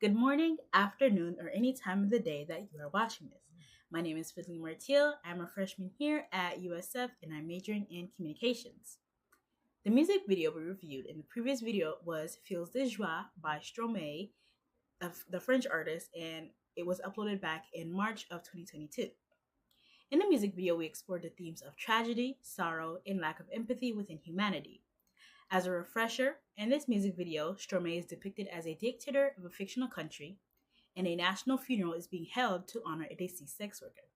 Good morning, afternoon, or any time of the day that you are watching this. My name is Fedline Mertil. I'm a freshman here at USF and I'm majoring in communications. The music video we reviewed in the previous video was Fils de Joie by Stromae, the French artist, and it was uploaded back in March of 2022. In the music video, we explored the themes of tragedy, sorrow, and lack of empathy within humanity. As a refresher, in this music video, Stromae is depicted as a dictator of a fictional country, and a national funeral is being held to honor a deceased sex worker.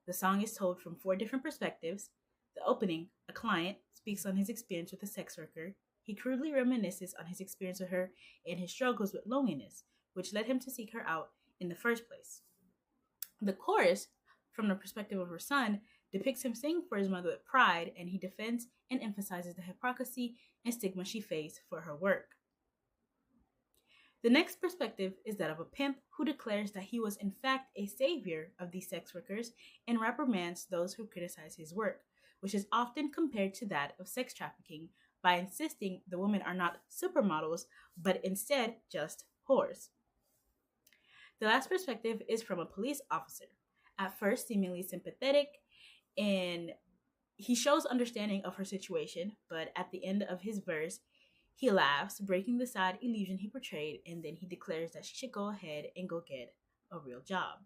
The song is told from four different perspectives. The opening, a client, speaks on his experience with a sex worker. He crudely reminisces on his experience with her and his struggles with loneliness, which led him to seek her out in the first place. The chorus, from the perspective of her son, depicts him singing for his mother with pride, and he defends and emphasizes the hypocrisy and stigma she faced for her work. The next perspective is that of a pimp who declares that he was in fact a savior of these sex workers and reprimands those who criticize his work, which is often compared to that of sex trafficking by insisting the women are not supermodels, but instead just whores. The last perspective is from a police officer, at first seemingly sympathetic, and he shows understanding of her situation, but at the end of his verse, he laughs, breaking the sad illusion he portrayed, and then he declares that she should go ahead and go get a real job.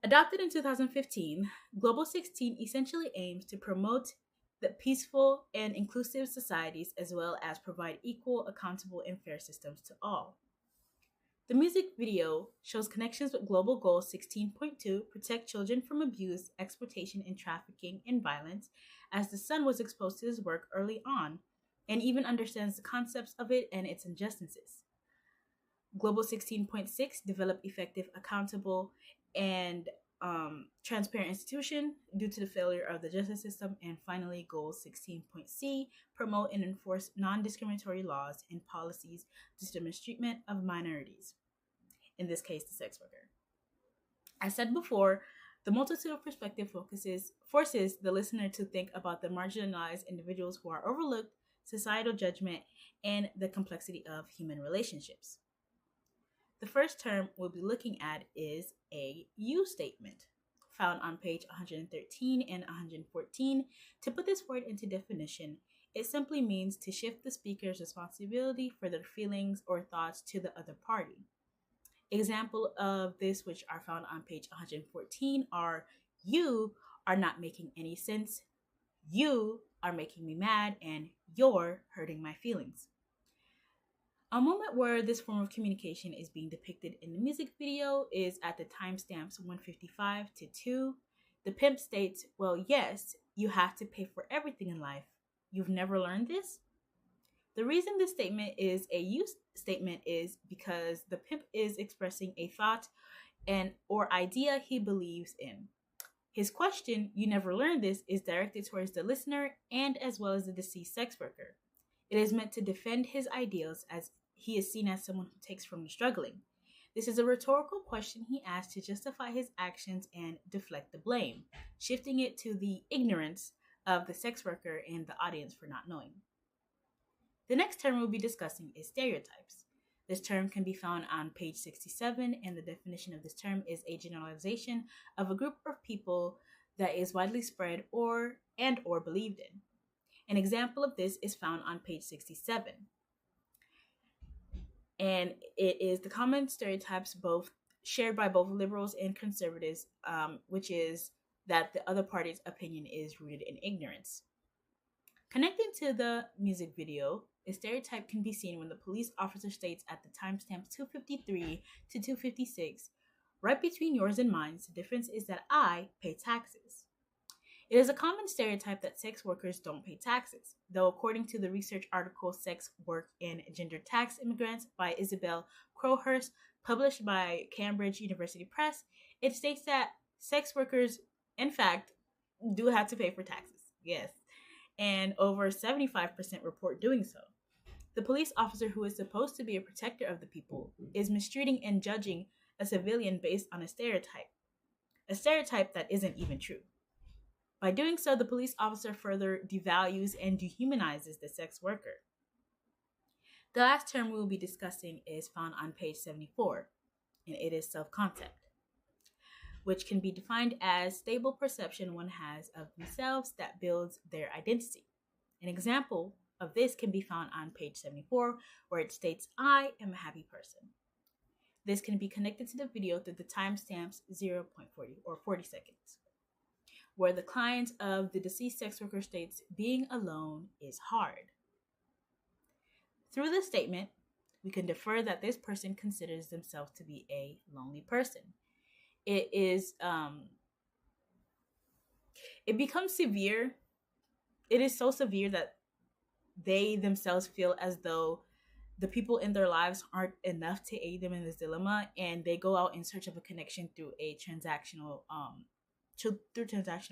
Adopted in 2015, Global 16 essentially aims to promote the peaceful and inclusive societies as well as provide equal, accountable, and fair systems to all. The music video shows connections with Global Goal 16.2, protect children from abuse, exploitation, and trafficking and violence, as the son was exposed to his work early on and even understands the concepts of it and its injustices. Global 16.6, develop effective, accountable, and transparent institution due to the failure of the justice system. And finally, Goal 16.c, promote and enforce non-discriminatory laws and policies to mistreatment of minorities, in this case, the sex worker. As said before, the multitude of perspective forces the listener to think about the marginalized individuals who are overlooked, societal judgment, and the complexity of human relationships. The first term we'll be looking at is a you statement, found on page 113 and 114. To put this word into definition, it simply means to shift the speaker's responsibility for their feelings or thoughts to the other party. Example of this, which are found on page 114, are you are not making any sense, you are making me mad, and you're hurting my feelings. A moment where this form of communication is being depicted in the music video is at the timestamps 155 to 2. The pimp states, well, yes, you have to pay for everything in life. You've never learned this? The reason this statement is a you statement is because the pimp is expressing a thought and or idea he believes in. His question, you never learned this, is directed towards the listener and as well as the deceased sex worker. It is meant to defend his ideals as he is seen as someone who takes from the struggling. This is a rhetorical question he asks to justify his actions and deflect the blame, shifting it to the ignorance of the sex worker and the audience for not knowing. The next term we'll be discussing is stereotypes. This term can be found on page 67, and the definition of this term is a generalization of a group of people that is widely spread or believed in. An example of this is found on page 67. And it is the common stereotypes both shared by both liberals and conservatives, which is that the other party's opinion is rooted in ignorance. Connecting to the music video, a stereotype can be seen when the police officer states at the timestamps 253 to 256, right between yours and mine, the difference is that I pay taxes. It is a common stereotype that sex workers don't pay taxes, though according to the research article Sex, Work, and Gender Tax Immigrants by Isabel Crowhurst, published by Cambridge University Press, it states that sex workers, in fact, do have to pay for taxes, yes, and over 75% report doing so. The police officer, who is supposed to be a protector of the people, is mistreating and judging a civilian based on a stereotype that isn't even true. By doing so, the police officer further devalues and dehumanizes the sex worker. The last term we will be discussing is found on page 74, and it is self-concept, which can be defined as stable perception one has of themselves that builds their identity. An example of this can be found on page 74, where it states, "I am a happy person." This can be connected to the video through the timestamps 0.40 or 40 seconds, where the client of the deceased sex worker states, "Being alone is hard." Through this statement, we can infer that this person considers themselves to be a lonely person. It becomes severe. It is so severe that they themselves feel as though the people in their lives aren't enough to aid them in this dilemma, and they go out in search of a connection through transactional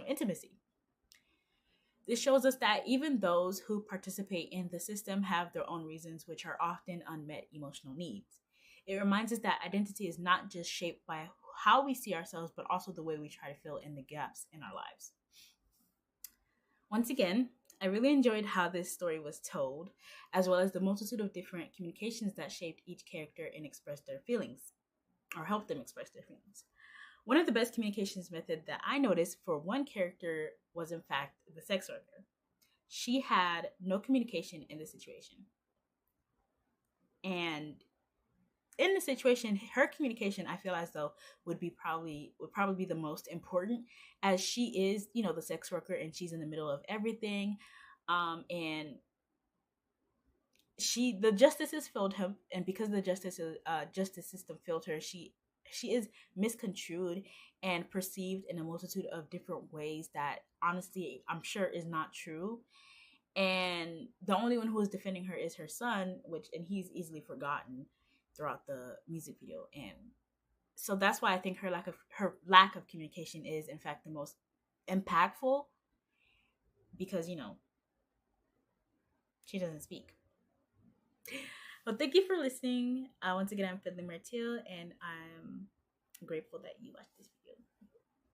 intimacy. This shows us that even those who participate in the system have their own reasons, which are often unmet emotional needs. It reminds us that identity is not just shaped by how we see ourselves, but also the way we try to fill in the gaps in our lives. Once again, I really enjoyed how this story was told, as well as the multitude of different communications that shaped each character and expressed their feelings, or helped them express their feelings. One of the best communications method that I noticed for one character was, in fact, the sex worker. She had no communication in the situation. And in the situation, her communication, I feel as though would probably be the most important, as she is, the sex worker, and she's in the middle of everything. And the justices failed him, and because the justice system failed her, she is misconstrued and perceived in a multitude of different ways that honestly I'm sure is not true. And the only one who is defending her is her son, and he's easily forgotten throughout the music video. And so that's why I think her lack of communication is in fact the most impactful, because she doesn't speak. Well, thank you for listening. Once again, I'm Fedline Mertil, and I'm grateful that you watched this video.